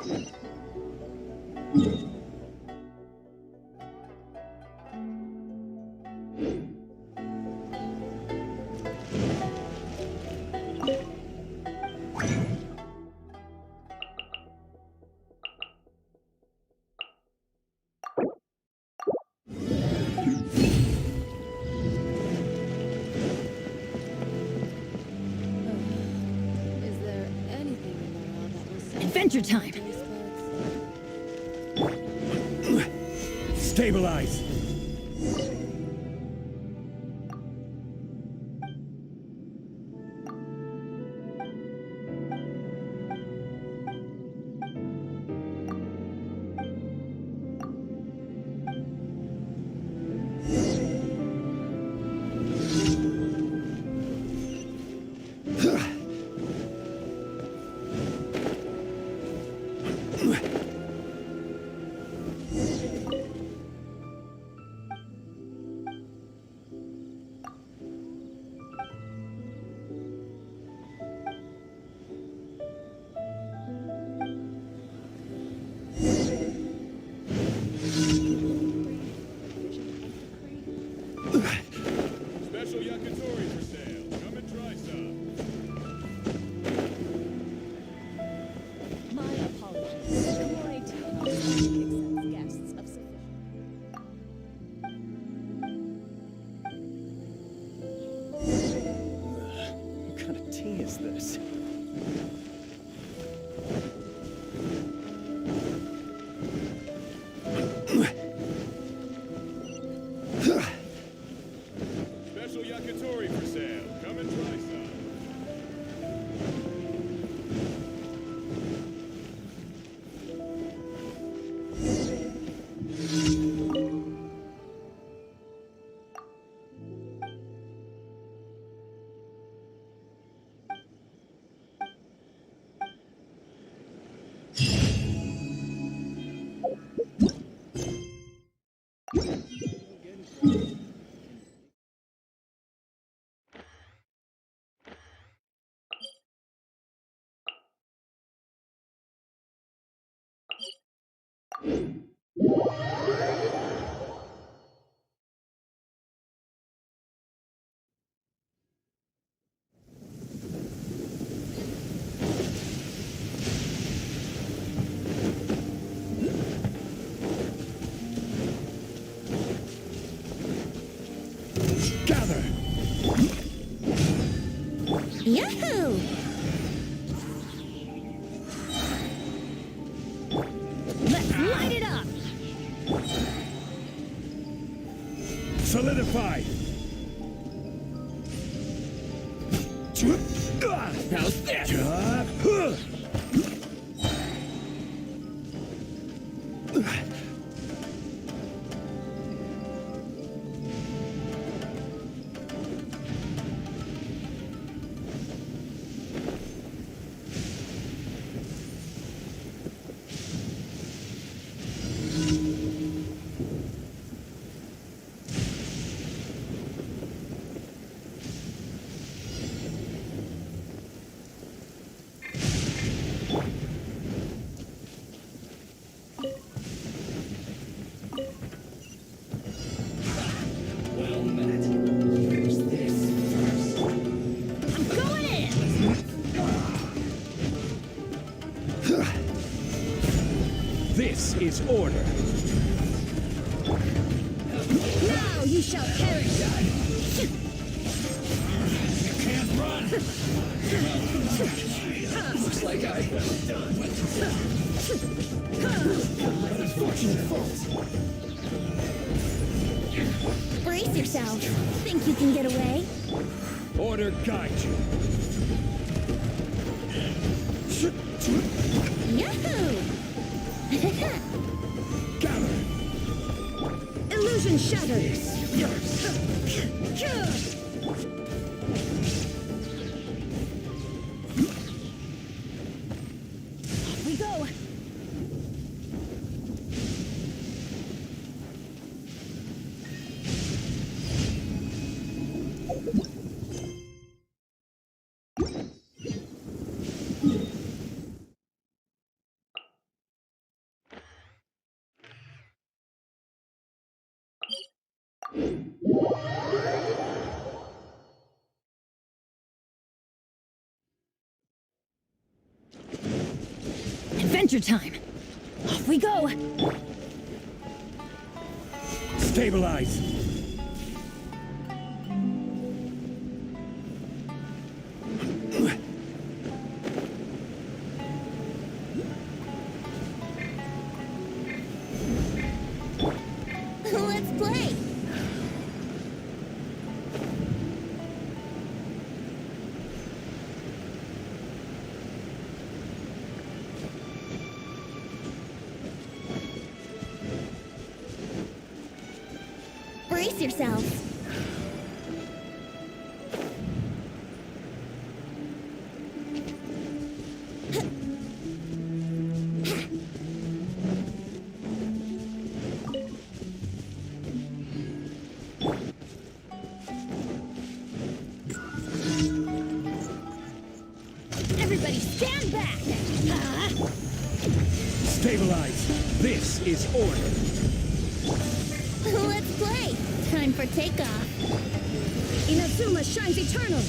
Is there anything in the world that was Adventure time! Stabilize! Special yakitori for sale. Come and try some. My apologies. Rite accepts guests of sufficient. What kind of tea is this? Special yakitori for sale. Come and try some. Gather! Yahoo! Let's light it up! Solidify! How's this? Well met. Here's this first. I'm going in! This is order. Now you shall perish! You can't run! Looks like I am done. An unfortunate fault. Brace yourself. Think you can get away? Order guide you. Yahoo! Gather! Illusion shattered! Off we go! Adventure time! Off we go! Stabilize. Let's play! Brace yourselves! Everybody stand back! Stabilize. This is order. Let's play! Time for takeoff! Inazuma shines eternal!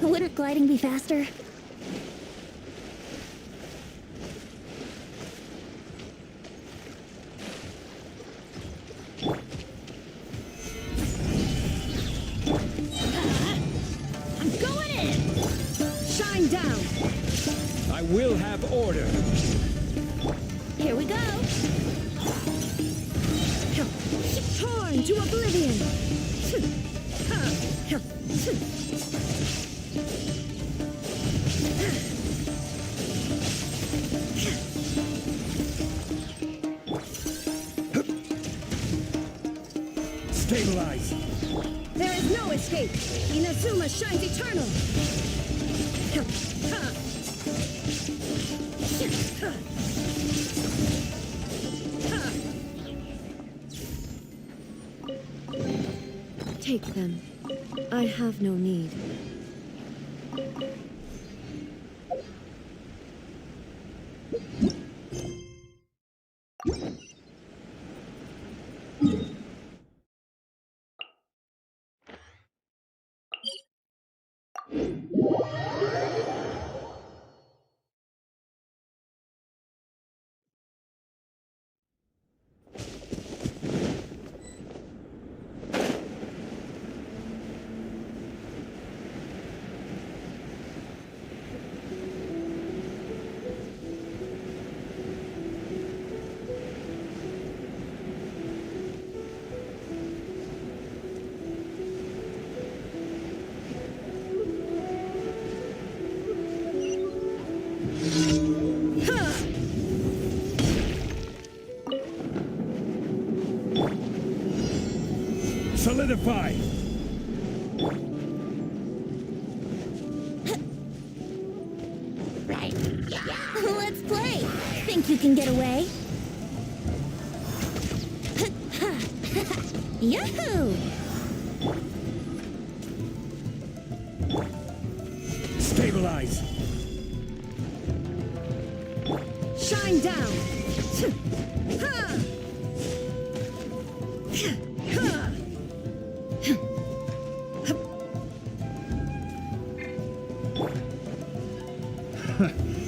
Wouldn't gliding be faster? I'm going in! Shine down! I will have order. Here we go! Torn to oblivion! Stabilize. There is no escape! Inazuma shines eternal! Take them. I have no need. Solidify. Right. Let's play! Think you can get away? Yahoo! Stabilize. Shine down!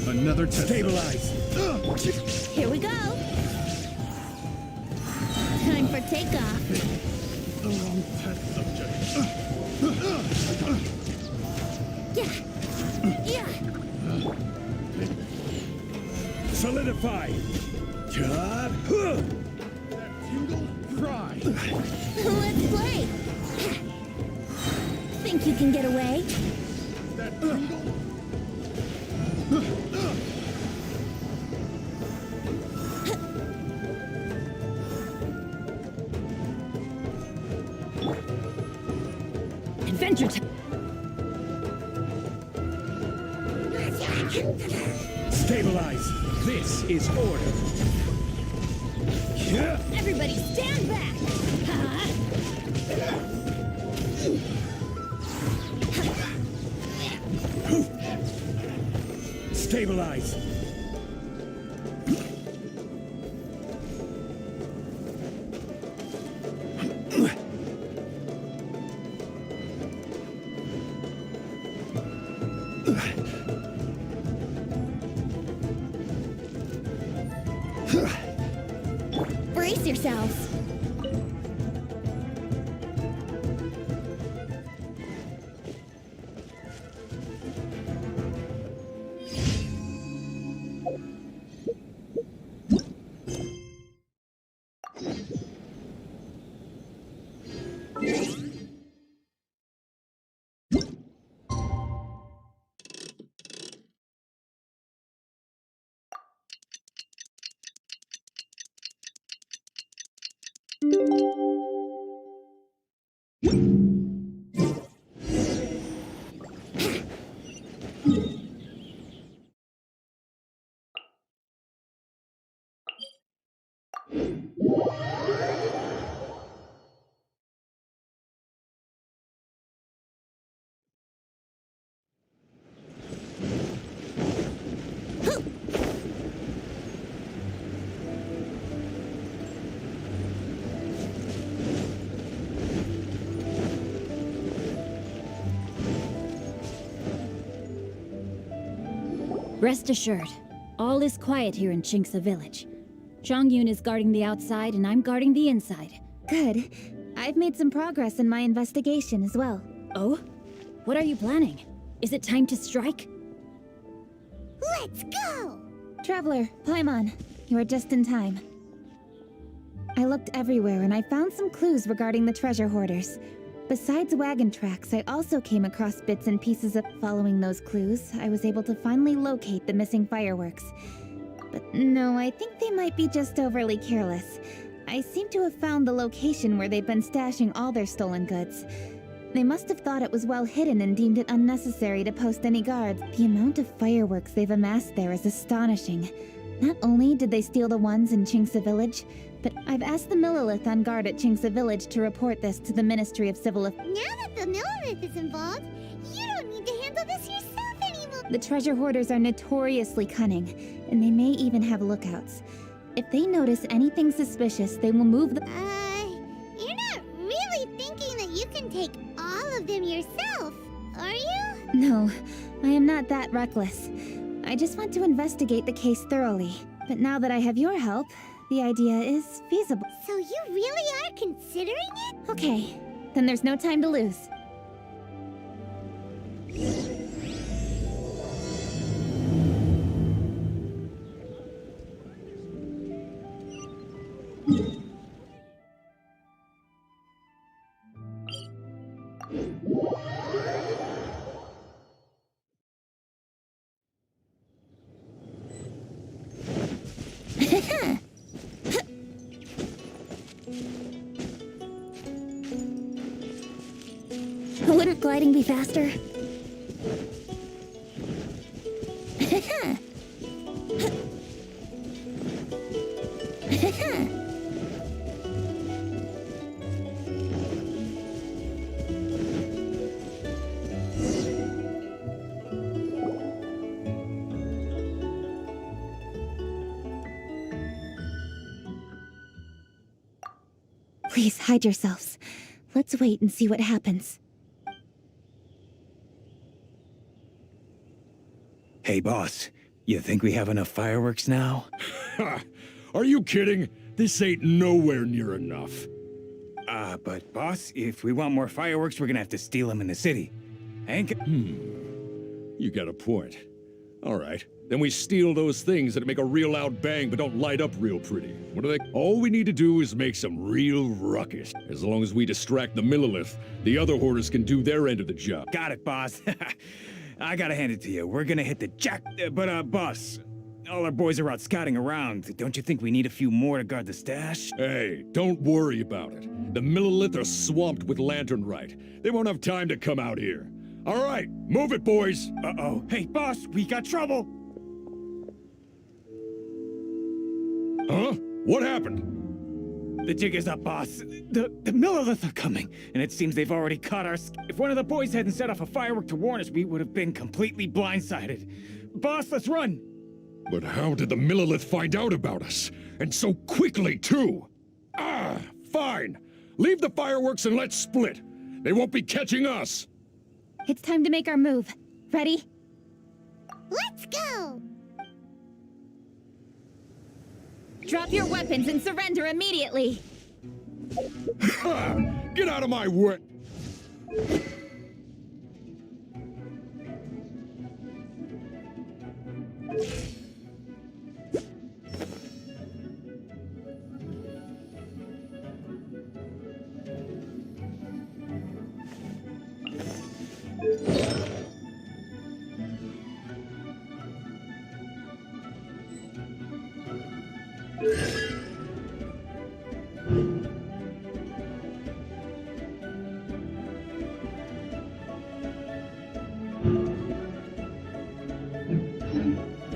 Another test. Stabilize. Here we go! Time for takeoff! The wrong test subject. Yeah! Yeah! Solidify. That tingle? Cry. Let's play! Think you can get away? That tingle? your time. Stabilize. This is order. Yeah. Everybody stand back! Stabilize. Brace yourselves! Rest assured, all is quiet here in Chinksa village. Zhongyun is guarding the outside and I'm guarding the inside. Good. I've made some progress in my investigation as well. Oh? What are you planning? Is it time to strike? Let's go! Traveler, Paimon, you are just in time. I looked everywhere and I found some clues regarding the treasure hoarders. Besides wagon tracks, I also came across bits and pieces of... Following those clues, I was able to finally locate the missing fireworks. But no, I think they might be just overly careless. I seem to have found the location where they've been stashing all their stolen goods. They must have thought it was well hidden and deemed it unnecessary to post any guards. The amount of fireworks they've amassed there is astonishing. Not only did they steal the ones in Chinksa village, but I've asked the Millilith on guard at Chinksa village to report this to the Ministry of Civil Affairs. Now that the Millilith is involved, you don't need to handle this yourself anymore. The treasure hoarders are notoriously cunning, and they may even have lookouts. If they notice anything suspicious, they will move the... You're not really thinking that you can take all of them yourself, are you? No, I am not that reckless. I just want to investigate the case thoroughly. But now that I have your help, the idea is feasible. So you really are considering it? Okay, then there's no time to lose. Wouldn't gliding be faster? Please hide yourselves. Let's wait and see what happens. Hey, boss. You think we have enough fireworks now? Ha! Are you kidding? This ain't nowhere near enough. But boss, if we want more fireworks, we're gonna have to steal them in the city. Hank? You got a point. All right. Then we steal those things that make a real loud bang but don't light up real pretty. What are they? All we need to do is make some real ruckus. As long as we distract the Millilith, the other hoarders can do their end of the job. Got it, boss. I gotta hand it to you. We're gonna hit the jack... boss, all our boys are out scouting around. Don't you think we need a few more to guard the stash? Hey, don't worry about it. The Millilith are swamped with lantern Rite. They won't have time to come out here. All right, move it, boys. Uh-oh. Hey, boss, we got trouble. Huh? What happened? The jig is up, boss. The Millilith are coming, and it seems they've already caught our... If one of the boys hadn't set off a firework to warn us, we would have been completely blindsided. Boss, let's run! But how did the Millilith find out about us? And so quickly, too? Ah, fine. Leave the fireworks and let's split. They won't be catching us. It's time to make our move. Ready? Let's go! Drop your weapons and surrender immediately! Ha! Get out of my way!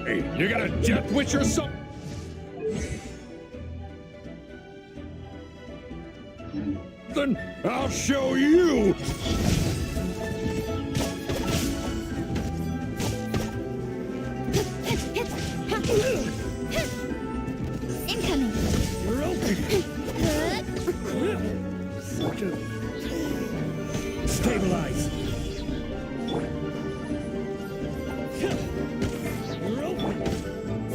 Hey, you got a death witch or something? Then I'll show you! Incoming! You're open! Stabilize! You're open!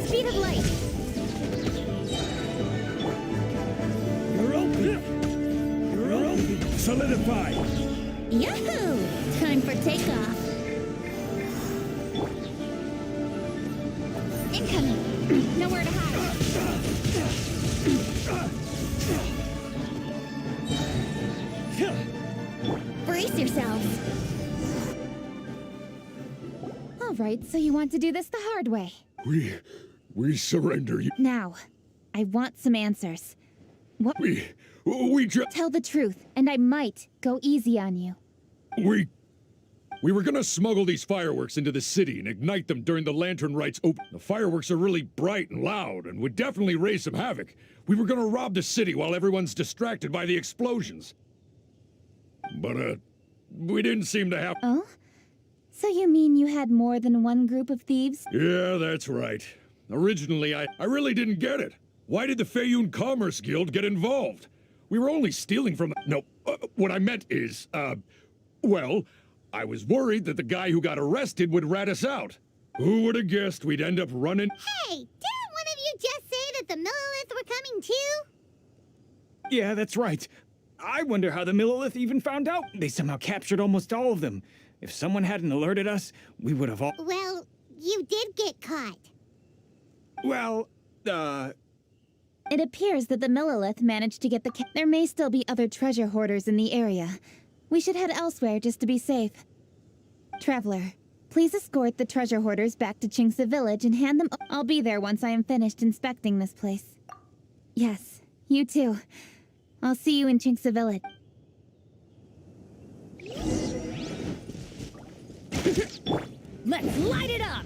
Speed of light! You're open! You're open! Solidify! Yahoo! Time for takeoff! Incoming! Nowhere to hide! Brace yourselves! All right, so you want to do this the hard way. We surrender you. Now, I want some answers. What? We just... Tell the truth, and I might go easy on you. We were gonna smuggle these fireworks into the city and ignite them during the Lantern Rite's open. The fireworks are really bright and loud and would definitely raise some havoc. We were gonna rob the city while everyone's distracted by the explosions. But, we didn't seem to have... Oh? So you mean you had more than one group of thieves? Yeah, that's right. Originally, I really didn't get it. Why did the Fayun Commerce Guild get involved? We were only stealing from... No, what I meant is, well, I was worried that the guy who got arrested would rat us out. Who would have guessed we'd end up running... Hey, didn't one of you just say that the Millilith were coming too? Yeah, that's right. I wonder how the Millilith even found out. They somehow captured almost all of them. If someone hadn't alerted us, we would have all... Well, you did get caught. Well, It appears that the Millilith managed to get the There may still be other treasure hoarders in the area. We should head elsewhere just to be safe. Traveler, please escort the treasure hoarders back to Chingsa Village and hand them... I'll be there once I am finished inspecting this place. Yes, you too. I'll see you in Chingsa Village. Let's light it up!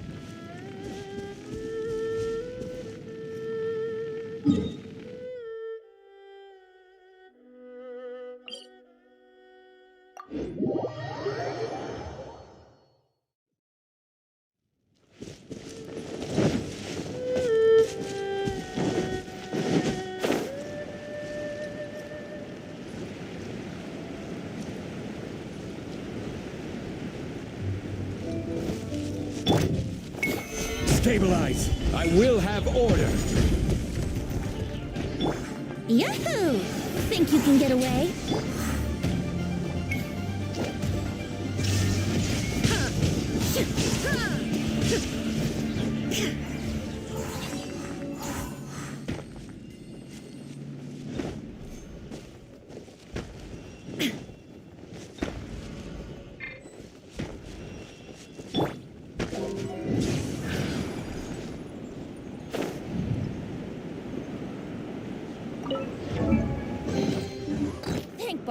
stabilize. I will have order. Yahoo! Think you can get away?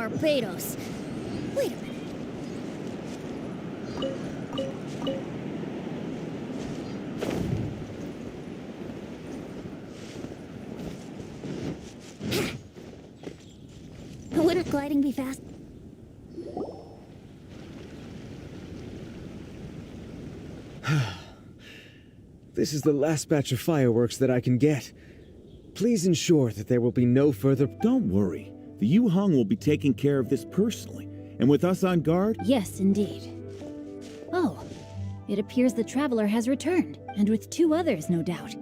Barbados. Wait a minute. Wouldn't gliding be fast? This is the last batch of fireworks that I can get. Please ensure that there will be no further... Don't worry. The Yu-Hung will be taking care of this personally. And with us on guard... Yes, indeed. Oh, it appears the traveler has returned, and with 2 others, no doubt.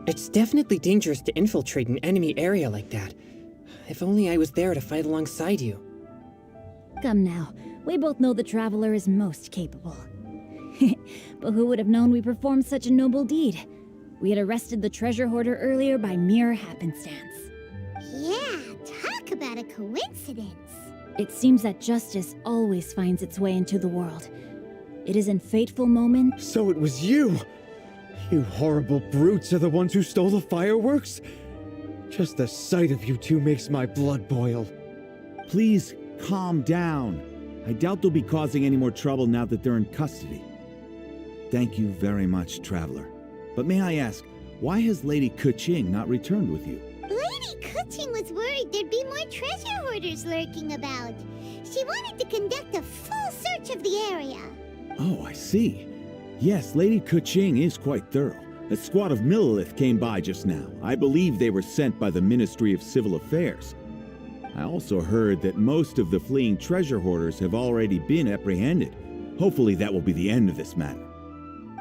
It's definitely dangerous to infiltrate an enemy area like that. If only I was there to fight alongside you. Come now, we both know the traveler is most capable. But who would have known we performed such a noble deed? We had arrested the treasure hoarder earlier by mere happenstance. Yeah, talk about a coincidence. It seems that justice always finds its way into the world. It is in fateful moments... So it was you! You horrible brutes are the ones who stole the fireworks? Just the sight of you two makes my blood boil. Please, calm down. I doubt they'll be causing any more trouble now that they're in custody. Thank you very much, Traveler. But may I ask, why has Lady Keqing not returned with you? Lady Keqing was worried there'd be more treasure hoarders lurking about. She wanted to conduct a full search of the area. Oh, I see. Yes, Lady Keqing is quite thorough. A squad of Millilith came by just now. I believe they were sent by the Ministry of Civil Affairs. I also heard that most of the fleeing treasure hoarders have already been apprehended. Hopefully that will be the end of this matter.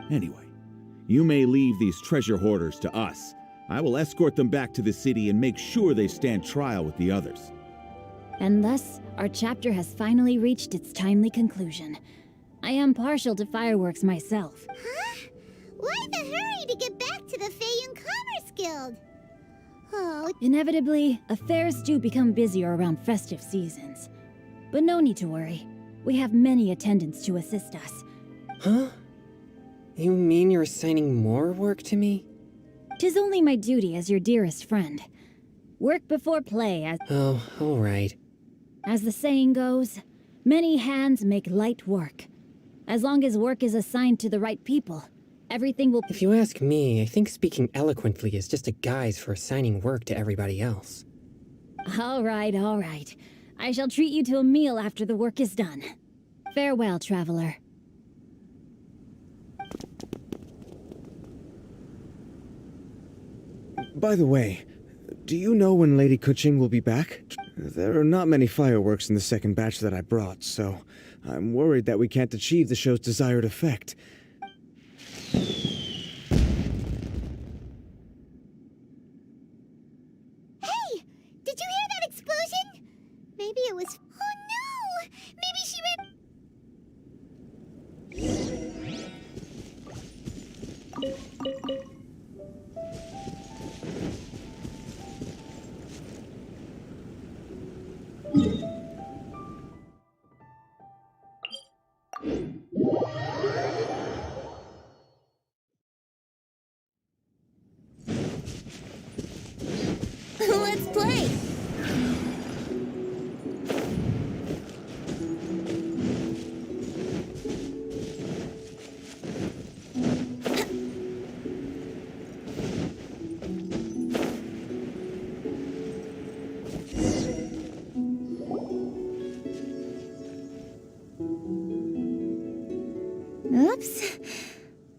Anyway, you may leave these treasure hoarders to us. I will escort them back to the city and make sure they stand trial with the others. And thus, our chapter has finally reached its timely conclusion. I am partial to fireworks myself. Huh? Why the hurry to get back to the Feiyun Commerce Guild? Oh... Inevitably, affairs do become busier around festive seasons. But no need to worry. We have many attendants to assist us. Huh? You mean you're assigning more work to me? 'Tis only my duty as your dearest friend. Work before play, as... Oh, all right. As the saying goes, many hands make light work. As long as work is assigned to the right people, everything will... If you ask me, I think speaking eloquently is just a guise for assigning work to everybody else. All right, all right. I shall treat you to a meal after the work is done. Farewell, traveler. By the way, do you know when Lady Keqing will be back? There are not many fireworks in the second batch that I brought, so I'm worried that we can't achieve the show's desired effect. Hey! Did you hear that explosion? Maybe it was... Oh no! Maybe she ran... Let's play! Oops.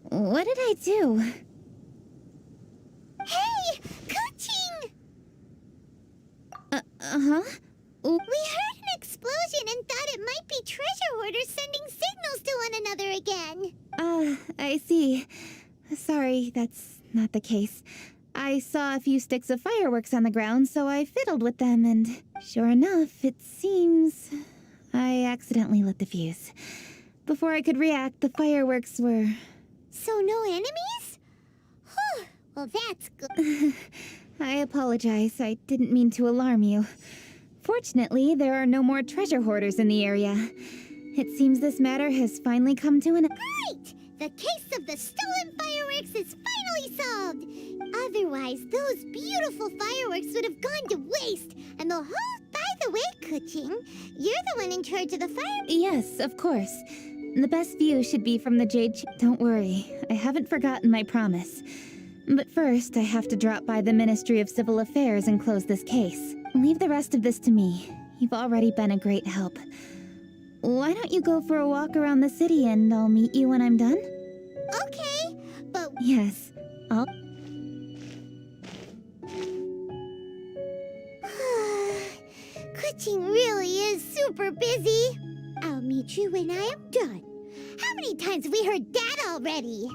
What did I do? Hey! Keqing! Uh-huh? We heard an explosion and thought it might be treasure hoarders sending signals to one another again. I see. Sorry, that's not the case. I saw a few sticks of fireworks on the ground, so I fiddled with them, and sure enough, it seems I accidentally lit the fuse. Before I could react, the fireworks were... So no enemies? Whew, well that's good. I apologize. I didn't mean to alarm you. Fortunately, there are no more treasure hoarders in the area. It seems this matter has finally come to an... Right! The case of the stolen fireworks is finally solved! Otherwise, those beautiful fireworks would have gone to waste. And the whole... By the way, Kuching, you're the one in charge of the fire... Yes, of course. The best view should be from the Don't worry, I haven't forgotten my promise. But first, I have to drop by the Ministry of Civil Affairs and close this case. Leave the rest of this to me. You've already been a great help. Why don't you go for a walk around the city and I'll meet you when I'm done? Okay, but... Yes, I'll... Kuching really is super busy. I'll meet you when I am done. How many times have we heard that already?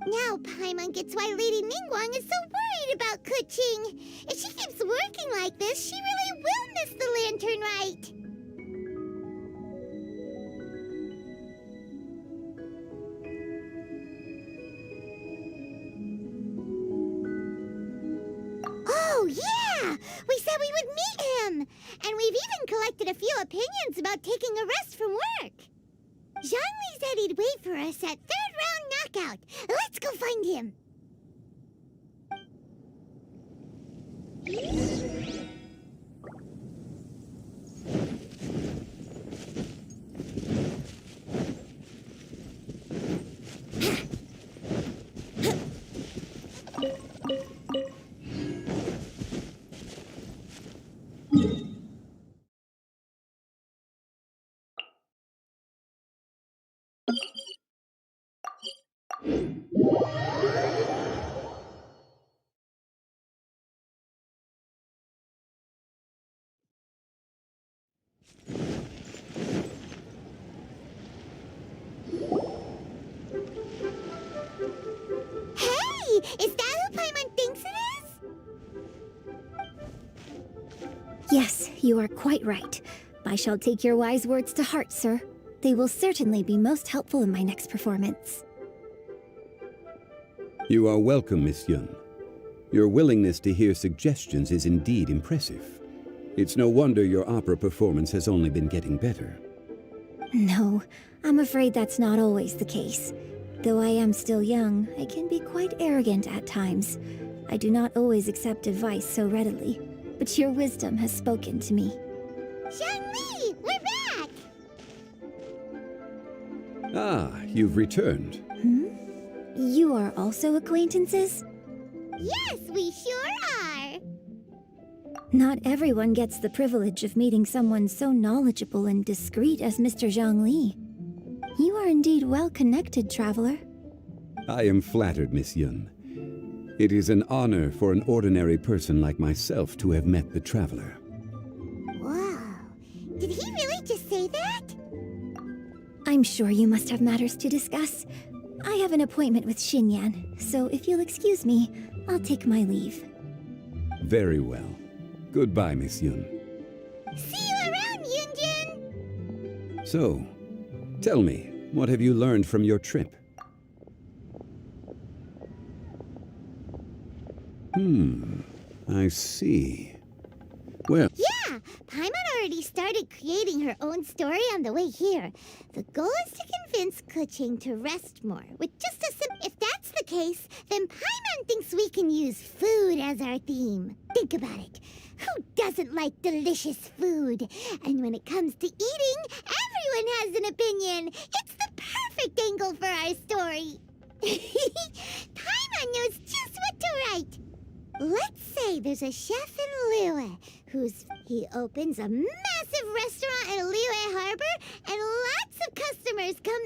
Now Paimon gets why Lady Ningguang is so worried about Kuching. If she keeps working like this, she really will miss the lantern rite. Oh, yeah! We said we would meet him! And we've even collected a few opinions about taking a rest from work. Zhongli said he'd wait for us at third round knockout. Let's go find him. Is that who Paimon thinks it is? Yes, you are quite right. I shall take your wise words to heart, sir. They will certainly be most helpful in my next performance. You are welcome, Miss Yun. Your willingness to hear suggestions is indeed impressive. It's no wonder your opera performance has only been getting better. No, I'm afraid that's not always the case. Though I am still young, I can be quite arrogant at times. I do not always accept advice so readily, but your wisdom has spoken to me. Zhongli, we're back! Ah, you've returned. You are also acquaintances? Yes, we sure are! Not everyone gets the privilege of meeting someone so knowledgeable and discreet as Mr. Zhongli. You are indeed well connected, traveler. I am flattered, Miss Yun. It is an honor for an ordinary person like myself to have met the traveler. Wow. Did he really just say that? I'm sure you must have matters to discuss. I have an appointment with Xinyan, so if you'll excuse me, I'll take my leave. Very well. Goodbye, Miss Yun. See you around, Yunjin! So, tell me, what have you learned from your trip? I see. Well... Yeah! Paimon already started creating her own story on the way here. The goal is to convince Kuching to rest more, with just a If that's the case, then Paimon thinks we can use food as our theme. Think about it. Who doesn't like delicious food? And when it comes to eating, everyone has an opinion. It's the perfect angle for our story. Paimon knows just what to write. Let's say there's a chef in Liyue he opens a massive restaurant in Liyue Harbor and lots of customers come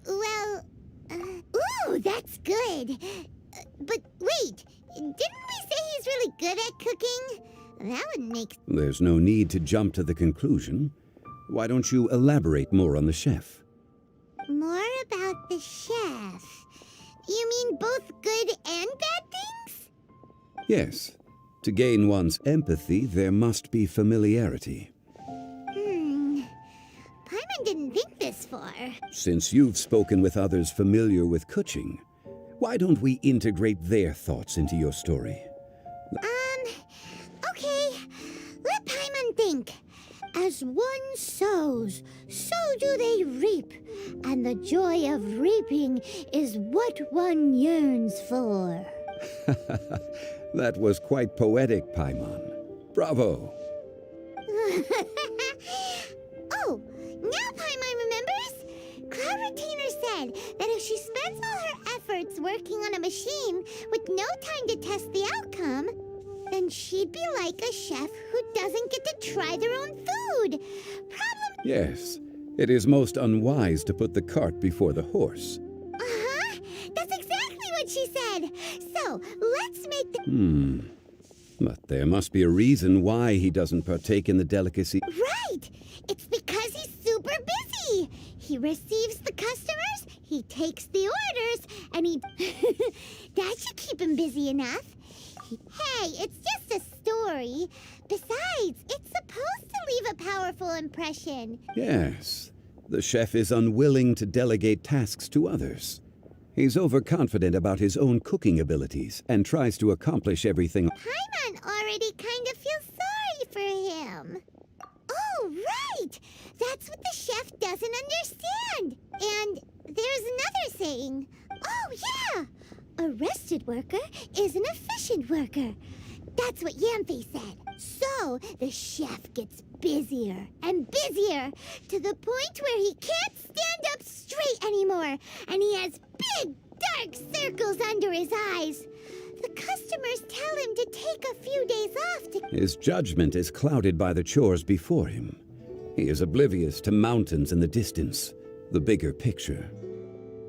ooh, that's good. But wait, didn't we say he's really good at cooking? That would make... There's no need to jump to the conclusion. Why don't you elaborate more on the chef? More about the chef? You mean both good and bad things? Yes. To gain one's empathy, there must be familiarity. Paimon didn't think this far. Since you've spoken with others familiar with Kuching, why don't we integrate their thoughts into your story? Okay. Let Paimon think. As one sows, so do they reap. and the joy of reaping is what one yearns for. That was quite poetic, Paimon. Bravo! Oh, now Paimon remembers? Cloud Retainer said that if she spends all her efforts working on a machine with no time to test the outcome, then she'd be like a chef who doesn't get to try their own food. Problem. Yes, it is most unwise to put the cart before the horse. Uh-huh. That's exactly what she said. So, let's make the... But there must be a reason why he doesn't partake in the delicacy. Right! It's because he's super busy. He receives the customers, he takes the orders, and he... That should keep him busy enough. Hey, it's just a story. Besides, it's supposed to leave a powerful impression. Yes, the chef is unwilling to delegate tasks to others. He's overconfident about his own cooking abilities and tries to accomplish everything. Paimon already kind of feels sorry for him. Oh, right! That's what the chef doesn't understand. And there's another saying. Oh, yeah! A rested worker is an efficient worker. That's what Yamfe said. So, the chef gets busier and busier to the point where he can't stand up straight anymore, and he has big, dark circles under his eyes. The customers tell him to take a few days off to... His judgment is clouded by the chores before him. He is oblivious to mountains in the distance, the bigger picture.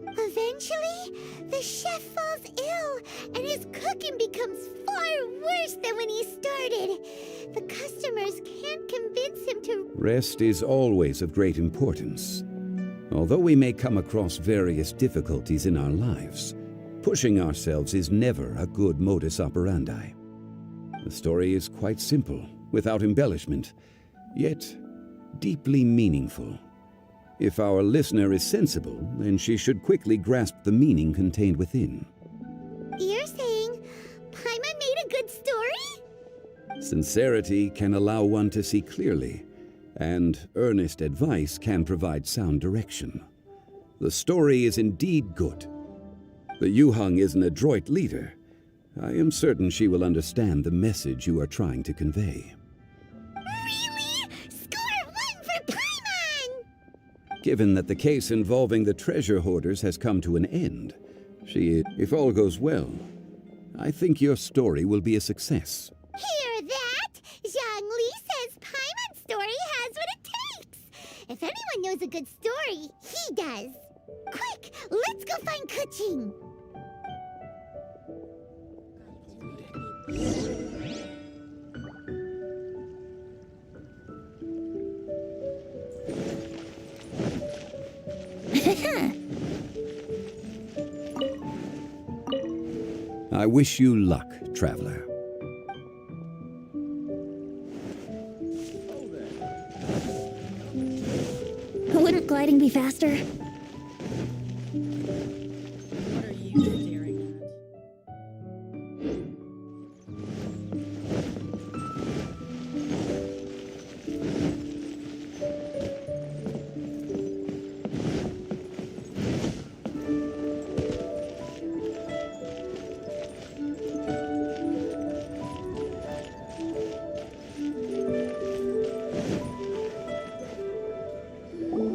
Eventually, the chef falls ill, and his cooking becomes far worse than when he started. The customers can't convince him to... Rest is always of great importance. Although we may come across various difficulties in our lives, pushing ourselves is never a good modus operandi. The story is quite simple, without embellishment, yet deeply meaningful. If our listener is sensible, then she should quickly grasp the meaning contained within. You're saying Paimon made a good story? Sincerity can allow one to see clearly, and earnest advice can provide sound direction. The story is indeed good. The Yuhang is an adroit leader. I am certain she will understand the message you are trying to convey. Really? Score 1 for Paimon! Given that the case involving the treasure hoarders has come to an end, if all goes well, I think your story will be a success. Hear that? Zhang Li says Paimon's story has what it takes. If anyone knows a good story, he does. Quick, let's go find Kuching. I wish you luck, traveler. Wouldn't gliding be faster? What are you staring at?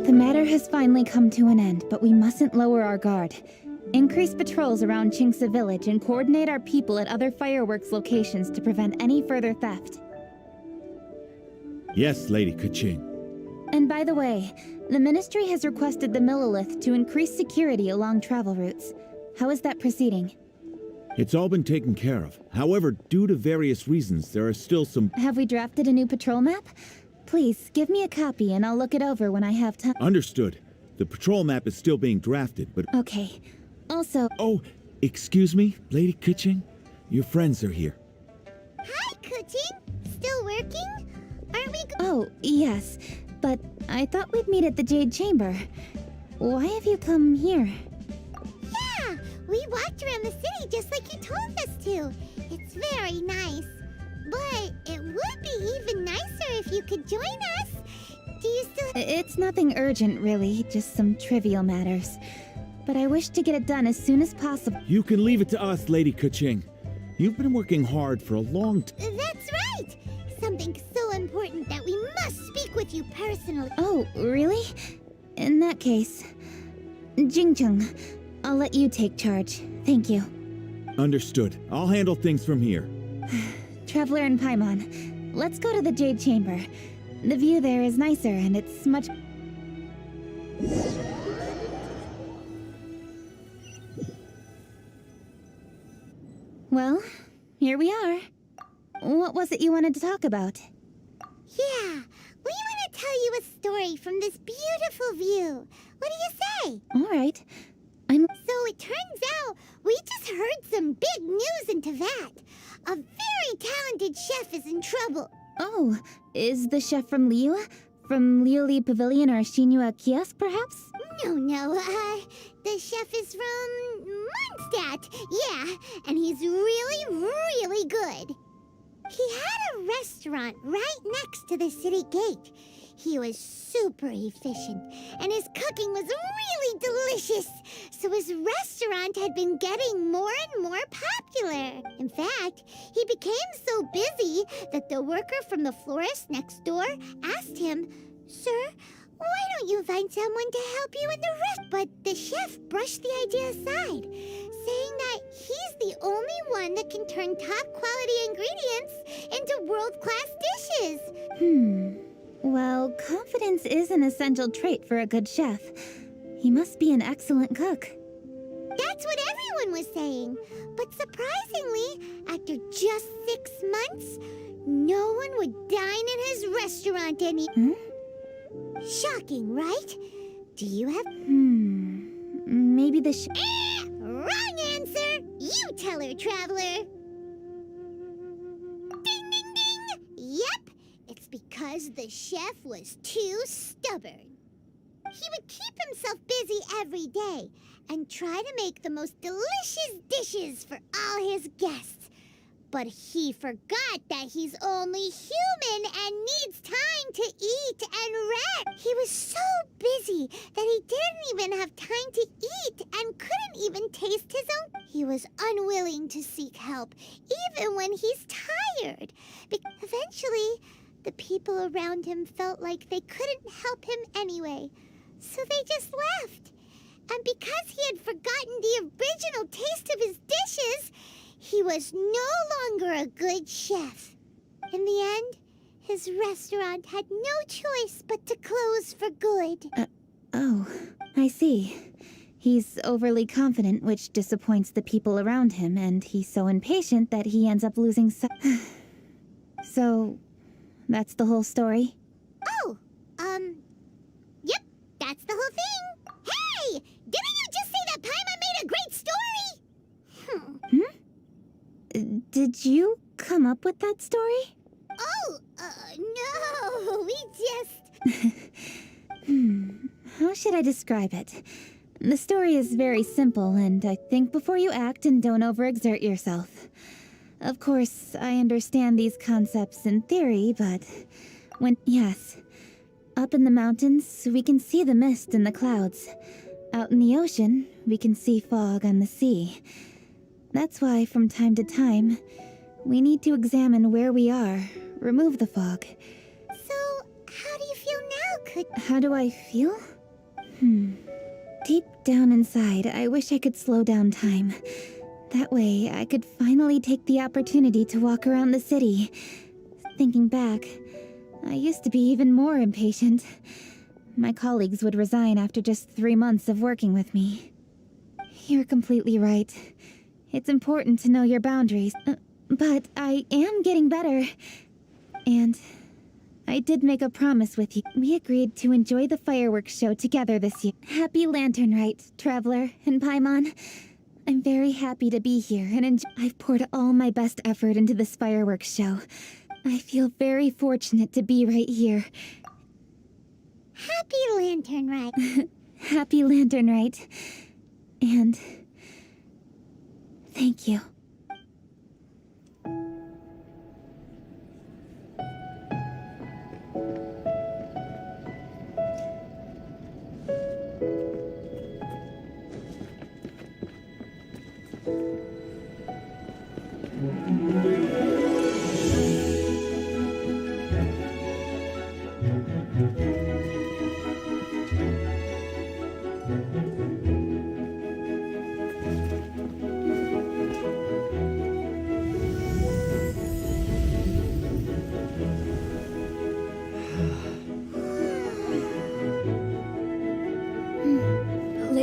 The matter has finally come to an end, but we mustn't lower our guard. Increase patrols around Chingsa village and coordinate our people at other fireworks locations to prevent any further theft. Yes, Lady Kaching. And by the way, the Ministry has requested the Millilith to increase security along travel routes. How is that proceeding? It's all been taken care of. However, due to various reasons, there are still some... Have we drafted a new patrol map? Please, give me a copy and I'll look it over when I have time. Understood. The patrol map is still being drafted, but... Okay. Also... Oh, excuse me, Lady Kuching? Your friends are here. Hi, Kuching. Still working? Aren't we Oh, yes. But I thought we'd meet at the Jade Chamber. Why have you come here? Yeah, we walked around the city just like you told us to. It's very nice. But it would be even nicer if you could join us. Do you still... It's nothing urgent, really, just some trivial matters. But I wish to get it done as soon as possible. You can leave it to us, Lady Kuching. You've been working hard for a long time. That's right! Something so important that we must speak with you personally. Oh, really? In that case... Jingcheng, I'll let you take charge. Thank you. Understood. I'll handle things from here. Traveler and Paimon, let's go to the Jade Chamber. The view there is nicer and it's much... Well, here we are. What was it you wanted to talk about? Yeah, we want to tell you a story from this beautiful view. What do you say? All right. So it turns out we just heard some big news in Teyvat. A very talented chef is in trouble. Oh, is the chef from Liyue? From Liuli Pavilion or Shinua Kiosk, perhaps? No, the chef is from Mondstadt. Yeah, and he's really good. He had a restaurant right next to the city gate. He was super efficient, and his cooking was really delicious. So his restaurant had been getting more and more popular. In fact, he became so busy that the worker from the florist next door asked him, "Sir, why don't you find someone to help you in the rest?" But the chef brushed the idea aside, saying that he's the only one that can turn top-quality ingredients into world-class dishes. Well, confidence is an essential trait for a good chef. He must be an excellent cook. That's what everyone was saying. But surprisingly, after just 6 months, no one would dine in his restaurant anymore. Shocking, right? Do you have... Maybe the Wrong answer! You tell her, Traveler! Ding, ding, ding! Yep, it's because the chef was too stubborn. He would keep himself busy every day and try to make the most delicious dishes for all his guests. But he forgot that he's only human and needs time to eat and rest. He was so busy that he didn't even have time to eat and couldn't even taste his own. He was unwilling to seek help, even when he's tired. Eventually, the people around him felt like they couldn't help him anyway, so they just left. And because he had forgotten the original taste of his dishes, he was no longer a good chef. In the end, his restaurant had no choice but to close for good. Oh, I see. He's overly confident, which disappoints the people around him, and he's so impatient that he ends up losing So, that's the whole story? Oh, yep, that's the whole thing. Hey! Didn't you just say that Paimon made a great story? Did you come up with that story? Oh, no, we just... How should I describe it? The story is very simple, and I think before you act and don't overexert yourself. Of course, I understand these concepts in theory, but yes. Up in the mountains, we can see the mist in the clouds. Out in the ocean, we can see fog on the sea. That's why, from time to time, we need to examine where we are, remove the fog. So, how do you feel now, How do I feel? Deep down inside, I wish I could slow down time. That way, I could finally take the opportunity to walk around the city. Thinking back, I used to be even more impatient. My colleagues would resign after just 3 months of working with me. You're completely right. It's important to know your boundaries. But I am getting better. And I did make a promise with you. We agreed to enjoy the fireworks show together this year. Happy Lantern Rite, Traveler and Paimon. I'm very happy to be here and I've poured all my best effort into this fireworks show. I feel very fortunate to be right here. Happy Lantern Rite. Happy Lantern Rite. And thank you.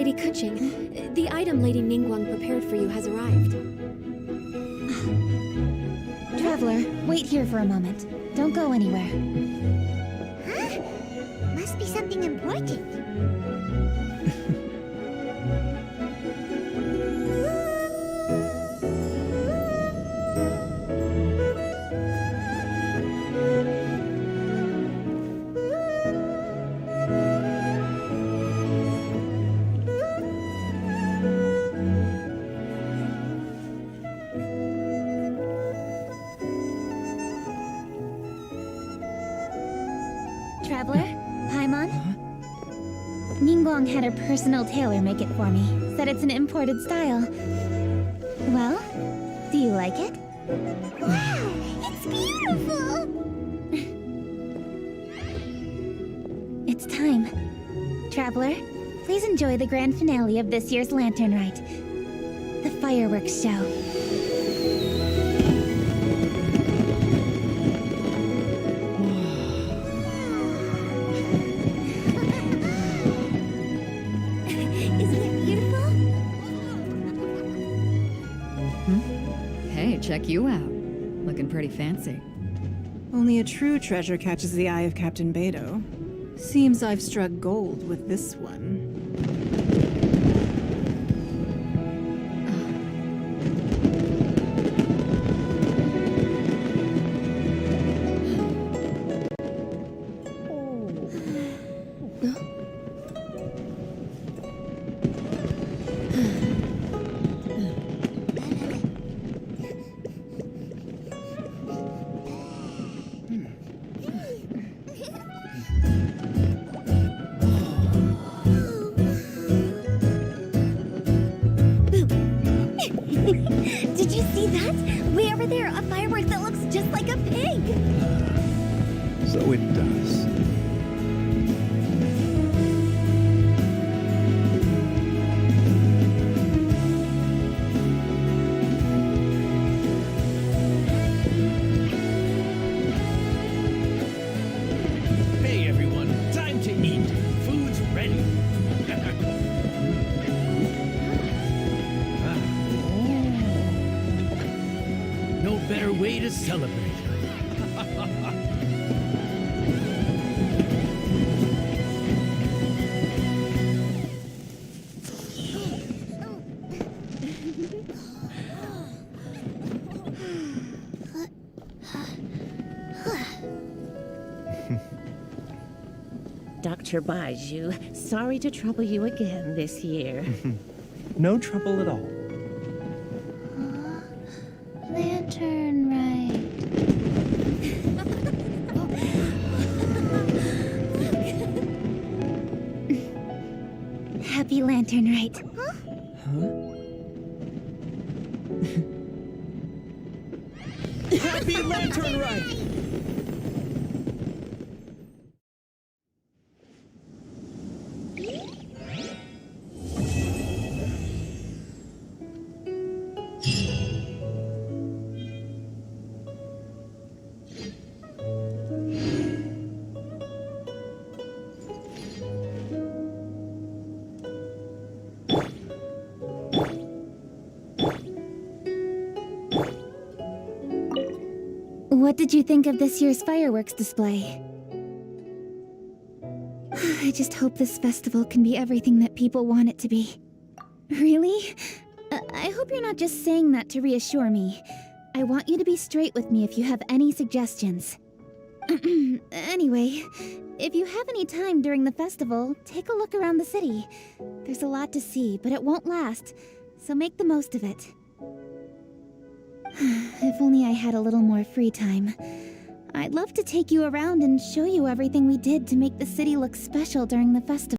Lady Kuching, the item Lady Ningguang prepared for you has arrived. Traveler, wait here for a moment. Don't go anywhere. Huh? Must be something important. Traveler, Paimon? Ningguang had her personal tailor make it for me. Said it's an imported style. Well, do you like it? Wow, it's beautiful! It's time. Traveler, please enjoy the grand finale of this year's Lantern Rite. The fireworks show. Hey, check you out. Looking pretty fancy. Only a true treasure catches the eye of Captain Beto. Seems I've struck gold with this one. Did you see that? Way over there, a firework that looks just like a pig! So it does. Hey everyone, time to eat. Food's ready. No better way to celebrate. Dr. Baiju, sorry to trouble you again this year. No trouble at all. Lantern Rite. Happy Lantern Rite. Happy Lantern Rite! What did you think of this year's fireworks display? I just hope this festival can be everything that people want it to be. Really? I hope you're not just saying that to reassure me. I want you to be straight with me if you have any suggestions. Anyway, if you have any time during the festival, take a look around the city. There's a lot to see, but it won't last, so make the most of it. If only I had a little more free time. I'd love to take you around and show you everything we did to make the city look special during the festival.